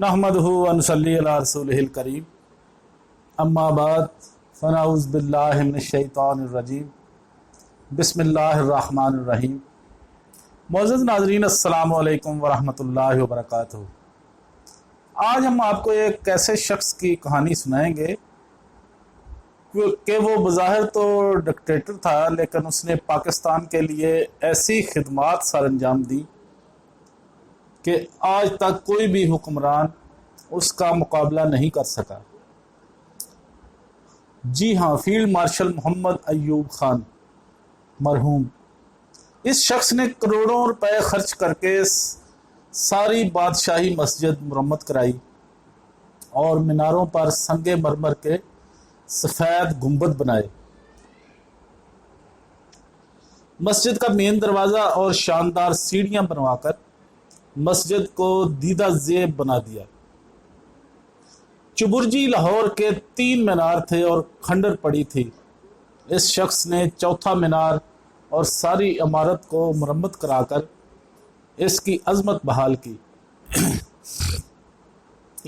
नहमदहु व नसल्ली अला रसूलिहिल करीम अम्मा बाद फ़नऊज़ु बिल्लाहि मिनश्शैतानिर्रजीम बिस्मिल्लाहिर्रहमानिर्रहीम। मुअज़्ज़ज़ नाज़रीन, अस्सलामु अलैकुम व रहमतुल्लाहि व बरकातुहू। आज हम आपको एक ऐसे शख्स की कहानी सुनाएंगे कि वो बज़ाहिर तो डिक्टेटर था, लेकिन उसने पाकिस्तान के लिए ऐसी खिदमात सर अंजाम दी कि आज तक कोई भी हुक्मरान उसका मुकाबला नहीं कर सका। जी हाँ, फील्ड मार्शल मोहम्मद अय्यूब खान मरहूम। इस शख्स ने करोड़ों रुपए खर्च करके सारी बादशाही मस्जिद मुरम्मत कराई और मीनारों पर संगे मरमर के सफ़ेद गुंबद बनाए। मस्जिद का मेन दरवाज़ा और शानदार सीढ़ियां बनवाकर मस्जिद को दीदा ज़ेब बना दिया। चुबुर्जी लाहौर के 3 मीनार थे और खंडर पड़ी थी। इस शख्स ने चौथा मीनार और सारी इमारत को मुरम्मत कराकर इसकी अजमत बहाल की।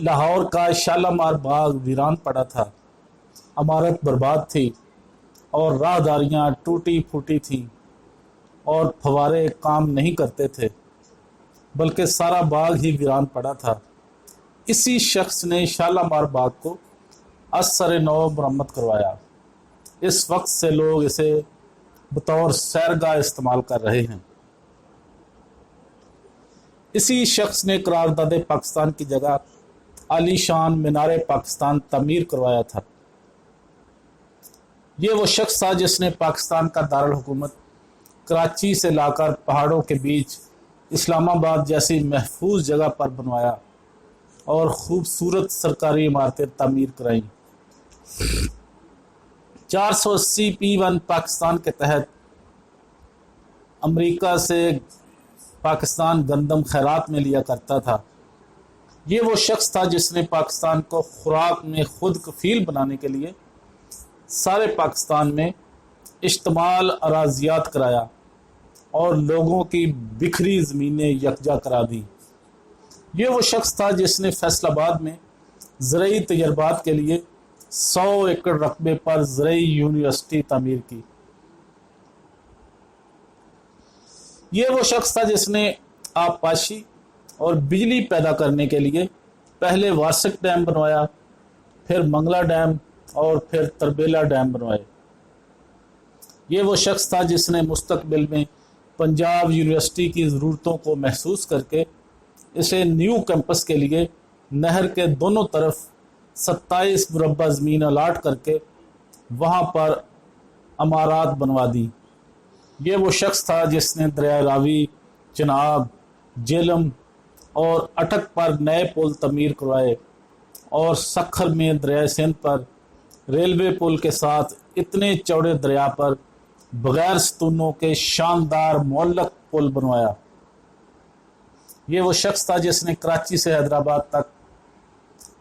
लाहौर का शालामार बाग वीरान पड़ा था, इमारत बर्बाद थी और राहदारियाँ टूटी फूटी थीं और फवारे काम नहीं करते थे, बल्कि सारा बाग ही वीरान पड़ा था। इसी शख्स ने शालामार बाग को असर नौ मुरम्मत करवाया। इस वक्त से लोग इसे बतौर सैरगाह इस्तेमाल कर रहे हैं। इसी शख्स ने करारदाद पाकिस्तान की जगह आलीशान मीनार पाकिस्तान तमीर करवाया था। ये वो शख्स था जिसने पाकिस्तान का दारुल हुकूमत कराची से लाकर पहाड़ों के बीच इस्लामाबाद जैसी महफूज जगह पर बनवाया और खूबसूरत सरकारी इमारतें तामीर कराईं। 480 P1 पाकिस्तान के तहत अमेरिका से पाकिस्तान गंदम खैरात में लिया करता था। ये वो शख्स था जिसने पाकिस्तान को खुराक में खुद कफील बनाने के लिए सारे पाकिस्तान में इज्तिमाल अराजियात कराया और लोगों की बिखरी ज़मीनें यकजा करा दी। ये वो शख्स था जिसने फैसलाबाद में ज़रई तजर्बात के लिए 100 एकड़ रकबे पर ज़रई यूनिवर्सिटी तामीर की। ये वो शख्स था जिसने आबपाशी और बिजली पैदा करने के लिए पहले वासिक डैम बनवाया, फिर मंगला डैम और फिर तरबेला डैम बनवाए। ये वो शख्स था जिसने मुस्तकबिल में पंजाब यूनिवर्सिटी की ज़रूरतों को महसूस करके इसे न्यू कैंपस के लिए नहर के दोनों तरफ 27 मुरब्बा ज़मीन अलाट करके वहाँ पर अमारात बनवा दी। ये वो शख्स था जिसने दरिया रावी, चिनाब, जेलम और अटक पर नए पुल तमीर करवाए और सखर में दरिया सिंध पर रेलवे पुल के साथ इतने चौड़े दरिया पर बगैर सतूनों के शानदार मुअल्लक पुल बनवाया। ये वो शख्स था जिसने कराची से हैदराबाद तक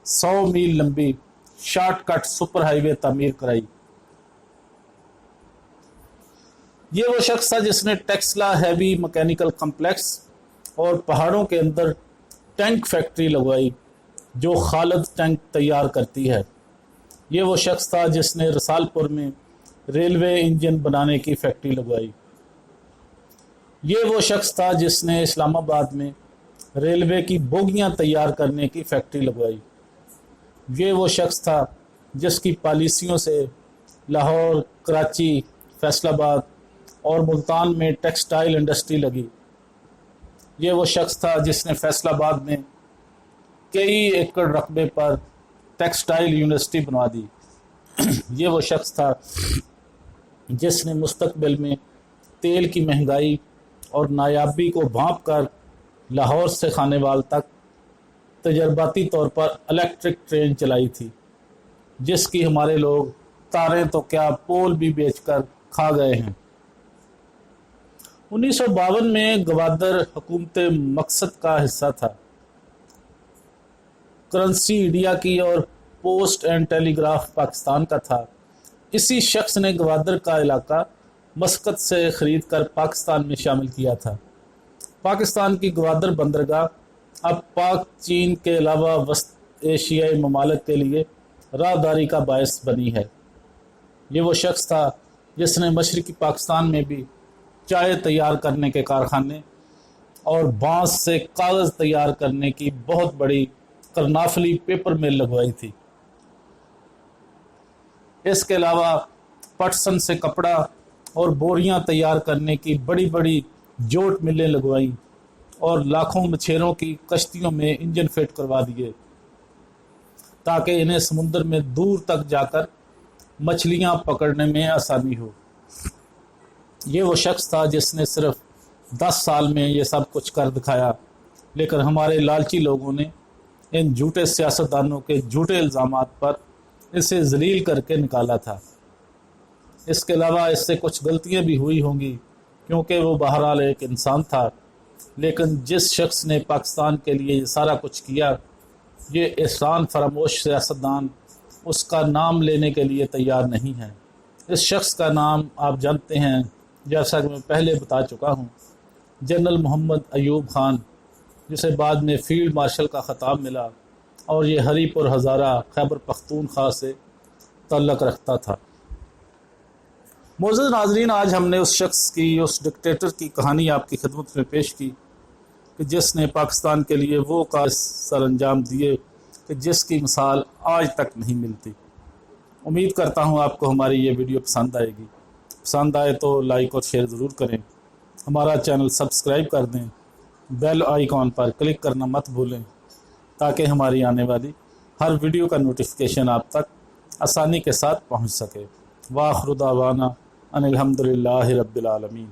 100 मील लंबी शॉर्टकट सुपर हाईवे तामीर कराई। ये वो शख्स था जिसने टेक्सला हैवी मैकेनिकल कम्प्लेक्स और पहाड़ों के अंदर टैंक फैक्ट्री लगवाई जो खालिद टैंक तैयार करती है। ये वो शख्स था जिसने रसालपुर में रेलवे इंजन बनाने की फैक्ट्री लगवाई। ये वो शख्स था जिसने इस्लामाबाद में रेलवे की बोगियां तैयार करने की फैक्ट्री लगवाई। ये वो शख्स था जिसकी पॉलिसियों से लाहौर, कराची, फैसलाबाद और मुल्तान में टेक्सटाइल इंडस्ट्री लगी। ये वो शख्स था जिसने फैसलाबाद में कई एकड़ रकबे पर टेक्सटाइल यूनिवर्सिटी बनवा दी। ये वो शख्स था जिसने मुस्तकबिल में तेल की महंगाई और नायाबी को भांप कर लाहौर से खानेवाल तक तजर्बाती तौर पर इलेक्ट्रिक ट्रेन चलाई थी, जिसकी हमारे लोग तारें तो क्या पोल भी बेचकर खा गए हैं। 1952 में गवादर हुकूमत मकसद का हिस्सा था। करेंसी इंडिया की और पोस्ट एंड टेलीग्राफ पाकिस्तान का था। इसी शख्स ने गवादर का इलाका मस्कत से ख़रीद कर पाकिस्तान में शामिल किया था। पाकिस्तान की गवादर बंदरगाह اب پاک چین کے علاوہ وسط ایشیائی ممالک کے لیے راہداری کا باعث بنی ہے۔ یہ وہ شخص تھا جس نے مشرقی پاکستان میں بھی چائے تیار کرنے کے کارخانے اور بانس سے کاغذ تیار کرنے کی بہت بڑی کرنافلی پیپر مل لگوائی تھی۔ اس کے علاوہ پٹسن سے کپڑا اور بوریاں تیار کرنے کی بڑی بڑی جوٹ ملیں لگوائیں اور لاکھوں مچھیروں کی کشتیوں میں انجن فٹ کروا دیے تاکہ انہیں سمندر میں دور تک جا کر مچھلیاں پکڑنے میں آسانی ہو۔ یہ وہ شخص تھا جس نے صرف 10 سال میں یہ سب کچھ کر دکھایا، لیکن ہمارے لالچی لوگوں نے ان جھوٹے سیاستدانوں کے جھوٹے الزامات پر اسے ذلیل کر کے نکالا تھا۔ اس کے علاوہ اس سے کچھ غلطیاں بھی ہوئی ہوں گی کیونکہ وہ بہرحال ایک انسان تھا، لیکن جس شخص نے پاکستان کے لیے یہ سارا کچھ کیا، یہ احسان فراموش سیاستدان اس کا نام لینے کے لیے تیار نہیں ہے۔ اس شخص کا نام آپ جانتے ہیں، جیسا کہ میں پہلے بتا چکا ہوں، جنرل محمد ایوب خان، جسے بعد میں فیلڈ مارشل کا خطاب ملا، اور یہ ہری پور ہزارہ خیبر پختونخوا سے تعلق رکھتا تھا۔ معزز ناظرین، آج ہم نے اس شخص کی، اس ڈکٹیٹر کی کہانی آپ کی خدمت میں پیش کی کہ جس نے پاکستان کے لیے وہ کارج سر انجام دیے کہ جس کی مثال آج تک نہیں ملتی۔ امید کرتا ہوں آپ کو ہماری یہ ویڈیو پسند آئے گی۔ پسند آئے تو لائک اور شیئر ضرور کریں، ہمارا چینل سبسکرائب کر دیں، بیل آئیکن پر کلک کرنا مت بھولیں تاکہ ہماری آنے والی ہر ویڈیو کا نوٹیفیکیشن آپ تک آسانی کے ساتھ پہنچ سکے۔ وآخر دعوانا ان الحمدللہ رب العالمین۔